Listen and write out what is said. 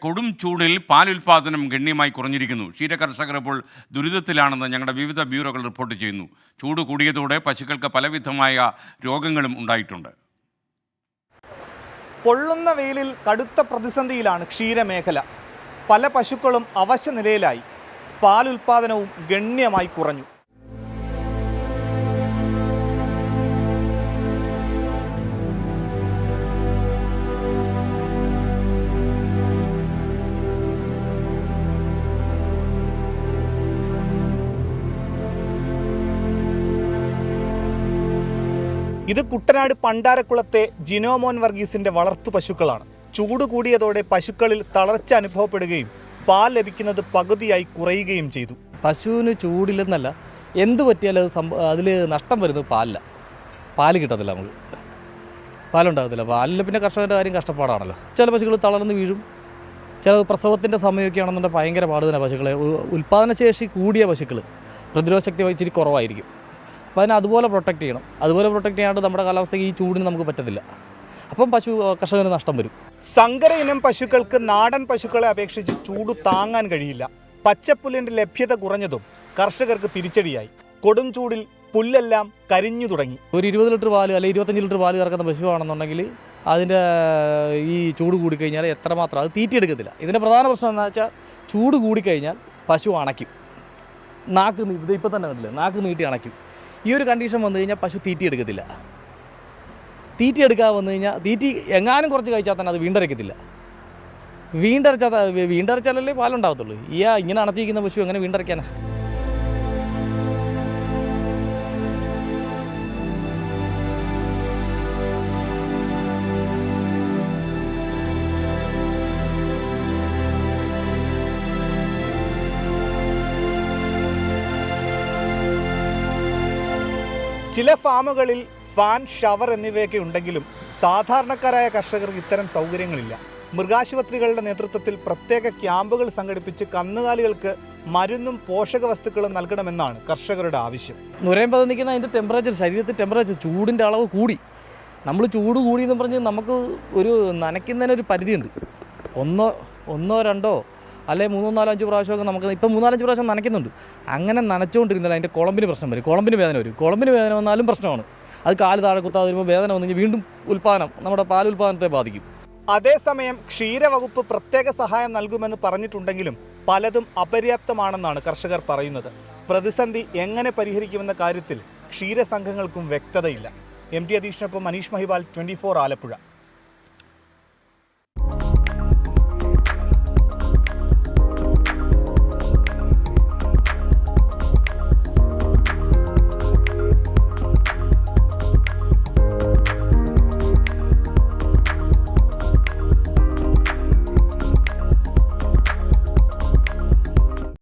കൊടും ചൂടിൽ പാലുൽപാദനം ഗണ്യമായി കുറഞ്ഞിരിക്കുന്നു. ക്ഷീരകർഷകർ ഇപ്പോൾ ദുരിതത്തിലാണെന്ന് ഞങ്ങളുടെ വിവിധ ബ്യൂറോകൾ റിപ്പോർട്ട് ചെയ്യുന്നു. ചൂട് കൂടിയതോടെ പശുക്കൾക്ക് പലവിധമായ രോഗങ്ങളും ഉണ്ടായിട്ടുണ്ട്. പൊള്ളുന്ന വെയിലിൽ കടുത്ത പ്രതിസന്ധിയിലാണ് ക്ഷീരമേഖല. പല പശുക്കളും അവശ നിലയിലായി. പാലുൽപാദനവും ഗണ്യമായി കുറഞ്ഞു. ഇത് കുട്ടനാട് പണ്ടാരക്കുളത്തെ ജിനോമോൻ വർഗീസിന്റെ വളർത്തു പശുക്കളാണ്. ചൂട് കൂടിയതോടെ പശുക്കളിൽ തളർച്ച അനുഭവപ്പെടുകയും പാൽ ലഭിക്കുന്നത് പകുതിയായി കുറയുകയും ചെയ്തു. പശുവിന് ചൂടില്ലെന്നല്ല, എന്ത് പറ്റിയാലും അതിൽ നഷ്ടം വരുന്നത് പാലില്ല. പാല് കിട്ടത്തില്ല, നമുക്ക് പാലുണ്ടാകത്തില്ല. പാലിൽ പിന്നെ കർഷകൻ്റെ കാര്യം കഷ്ടപ്പാടാണല്ലോ. ചില പശുക്കൾ തളർന്ന് വീഴും. ചില പ്രസവത്തിൻ്റെ സമയമൊക്കെ ആണെന്നുണ്ടെങ്കിൽ ഭയങ്കര പാട് തന്നെ. പശുക്കളെ ഉൽപ്പാദനശേഷി കൂടിയ പശുക്കൾ പ്രതിരോധ ശക്തി ഇച്ചിരി കുറവായിരിക്കും. അപ്പോൾ അതിനെ അതുപോലെ പ്രൊട്ടക്റ്റ് ചെയ്യണം. അതുപോലെ പ്രൊട്ടക്റ്റ് ചെയ്യാണ്ട് നമ്മുടെ കാലാവസ്ഥയ്ക്ക് ഈ ചൂടിന് നമുക്ക് പറ്റത്തില്ല. അപ്പം കർഷകന് നഷ്ടം വരും. സങ്കര ഇനം പശുക്കൾക്ക് നാടൻ പശുക്കളെ അപേക്ഷിച്ച് ചൂട് താങ്ങാൻ കഴിയില്ല. പച്ചപ്പുല്ലിന്റെ ലഭ്യത കുറഞ്ഞതും കർഷകർക്ക് തിരിച്ചടിയായി. കൊടും ചൂടിൽ പുല്ലെല്ലാം കരിഞ്ഞു തുടങ്ങി. ഒരു 20 ലിറ്റർ പാല് അല്ലെങ്കിൽ 25 ലിറ്റർ പാല് കറക്കുന്ന പശുവാണെന്നുണ്ടെങ്കിൽ അതിൻ്റെ ഈ ചൂട് കൂടിക്കഴിഞ്ഞാൽ എത്രമാത്രം അത് തീറ്റിയെടുക്കത്തില്ല. ഇതിൻ്റെ പ്രധാന പ്രശ്നം എന്താ വെച്ചാൽ, ചൂട് കൂടിക്കഴിഞ്ഞാൽ പശു അണയ്ക്കും. ഇത് ഇപ്പം തന്നെ വന്നില്ല, നാക്ക് നീട്ടി അണയ്ക്കും. ഈ ഒരു കണ്ടീഷൻ വന്നു കഴിഞ്ഞാൽ പശു തീറ്റിയെടുക്കത്തില്ല. തീറ്റിയെടുക്കാൻ വന്നു കഴിഞ്ഞാൽ തീറ്റി എങ്ങാനും കുറച്ച് കഴിച്ചാൽ തന്നെ അത് വീണ്ടരയ്ക്കത്തില്ല. വീണ്ടരച്ചാലല്ലേ പാലുണ്ടാകത്തുള്ളൂ. ഇങ്ങനെ അണച്ചിരിക്കുന്ന പശു എങ്ങനെ വീണ്ടരയ്ക്കാനാ? ചില ഫാമുകളിൽ ഫാൻ, ഷവർ എന്നിവയൊക്കെ ഉണ്ടെങ്കിലും സാധാരണക്കാരായ കർഷകർക്ക് ഇത്തരം സൗകര്യങ്ങളില്ല. മൃഗാശുപത്രികളുടെ നേതൃത്വത്തിൽ പ്രത്യേക ക്യാമ്പുകൾ സംഘടിപ്പിച്ച് കന്നുകാലികൾക്ക് മരുന്നും പോഷക വസ്തുക്കളും നൽകണമെന്നാണ് കർഷകരുടെ ആവശ്യം. നുരയുമ്പോൾ നിൽക്കുന്ന അതിൻ്റെ ടെമ്പറേച്ചർ, ശരീരത്തിൽ ടെമ്പറേച്ചർ, ചൂടിൻ്റെ അളവ് കൂടി. നമ്മൾ ചൂട് കൂടിയെന്ന് പറഞ്ഞ് നമുക്ക് ഒരു നനയ്ക്കുന്നതിനൊരു പരിധിയുണ്ട്. ഒന്നോ രണ്ടോ അല്ലെങ്കിൽ 3, 4, 5 പ്രാവശ്യമൊക്കെ നമുക്ക് ഇപ്പം 3, 4, 5 പ്രാവശ്യം നനയ്ക്കുന്നുണ്ട്. അങ്ങനെ നനച്ചുകൊണ്ടിരുന്നാൽ അതിൻ്റെ കുളമ്പിന് പ്രശ്നം വരും. കുളമ്പിന് വേദന വരും. കുളമ്പിന് വേദന വന്നാലും പ്രശ്നമാണ്. അത് കാല് താഴെ കുത്താതെ വരുമ്പോൾ വേദന വന്നു കഴിഞ്ഞാൽ വീണ്ടും നമ്മുടെ പാലുൽപാദനത്തെ ബാധിക്കും. അതേസമയം ക്ഷീരവകുപ്പ് പ്രത്യേക സഹായം നൽകുമെന്ന് പറഞ്ഞിട്ടുണ്ടെങ്കിലും പലതും അപര്യാപ്തമാണെന്നാണ് കർഷകർ പറയുന്നത്. പ്രതിസന്ധി എങ്ങനെ പരിഹരിക്കുമെന്ന കാര്യത്തിൽ ക്ഷീരസംഘങ്ങൾക്കും വ്യക്തതയില്ല. MT അധീഷിനൊപ്പം മനീഷ് മഹിവാൽ, 24 ആലപ്പുഴ.